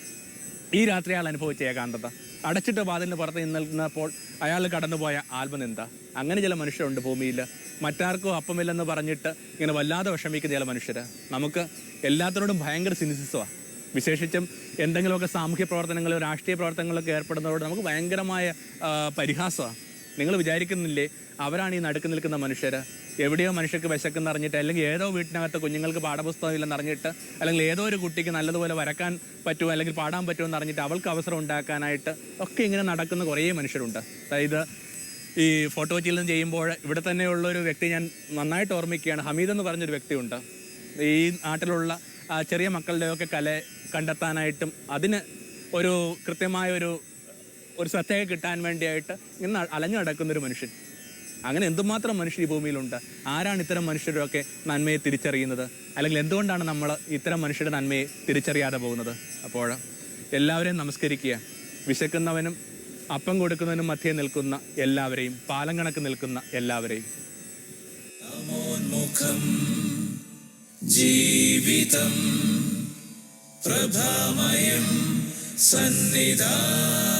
ഈ രാത്രി അയാൾ അനുഭവിച്ച ഏകാന്തത, അടച്ചിട്ട വാതിലിന് പുറത്ത് നിന്നപ്പോൾ അയാൾ കടന്നുപോയ ആത്മനിന്ദ. അങ്ങനെ ചില മനുഷ്യരുണ്ട് ഭൂമിയിൽ. മറ്റാർക്കും അപ്പമില്ലെന്ന് പറഞ്ഞിട്ട് ഇങ്ങനെ വല്ലാതെ വിഷമിക്കുന്ന ചില മനുഷ്യർ. നമുക്ക് എല്ലാത്തിനോടും ഭയങ്കര സിനിസിസമാണ്. വിശേഷിച്ചും എന്തെങ്കിലുമൊക്കെ സാമൂഹ്യ പ്രവർത്തനങ്ങളോ രാഷ്ട്രീയ പ്രവർത്തനങ്ങളൊക്കെ ഏർപ്പെടുന്നതോട് നമുക്ക് ഭയങ്കരമായ പരിഹാസമാണ്. നിങ്ങൾ വിചാരിക്കുന്നില്ലേ, അവരാണ് ഈ നടുക്ക് നിൽക്കുന്ന മനുഷ്യർ. എവിടെയോ മനുഷ്യർക്ക് വിശക്കെന്ന് അറിഞ്ഞിട്ട്, അല്ലെങ്കിൽ ഏതോ വീട്ടിനകത്ത് കുഞ്ഞുങ്ങൾക്ക് പാഠപുസ്തകം ഇല്ലെന്ന് അറിഞ്ഞിട്ട്, അല്ലെങ്കിൽ ഏതോ ഒരു കുട്ടിക്ക് നല്ലതുപോലെ വരക്കാൻ പറ്റുമോ അല്ലെങ്കിൽ പാടാൻ പറ്റുമോ എന്ന് അറിഞ്ഞിട്ട് അവൾക്ക് അവസരം ഉണ്ടാക്കാനായിട്ട് ഒക്കെ ഇങ്ങനെ നടക്കുന്ന കുറേ മനുഷ്യരുണ്ട്. അതായത് ഈ ഫോട്ടോ കൊച്ചിയിൽ നിന്ന് ചെയ്യുമ്പോൾ ഇവിടെ തന്നെയുള്ളൊരു വ്യക്തി ഞാൻ നന്നായിട്ട് ഓർമ്മിക്കുകയാണ്. ഹമീദ് എന്ന് പറഞ്ഞൊരു വ്യക്തിയുണ്ട്. ഈ നാട്ടിലുള്ള ചെറിയ മക്കളുടെയൊക്കെ കല കണ്ടെത്താനായിട്ടും അതിന് ഒരു കൃത്യമായ ഒരു ശ്രദ്ധയൊക്കെ കിട്ടാൻ വേണ്ടിയായിട്ട് ഇന്ന് അലഞ്ഞു നടക്കുന്നൊരു മനുഷ്യൻ. അങ്ങനെ എന്തുമാത്രം മനുഷ്യർ ഈ ഭൂമിയിലുണ്ട്. ആരാണ് ഇത്തരം മനുഷ്യരൊക്കെ നന്മയെ തിരിച്ചറിയുന്നത്? അല്ലെങ്കിൽ എന്തുകൊണ്ടാണ് നമ്മൾ ഇത്തരം മനുഷ്യരുടെ നന്മയെ തിരിച്ചറിയാതെ പോകുന്നത്? അപ്പോൾ എല്ലാവരെയും നമസ്കരിക്കുക. വിശക്കുന്നവനും അപ്പം കൊടുക്കുന്നതിനും മധ്യേ നിൽക്കുന്ന എല്ലാവരെയും, പാലം കണക്ക് നിൽക്കുന്ന എല്ലാവരെയും. ജീവിതം പ്രഭാമയം സന്നിധാനം.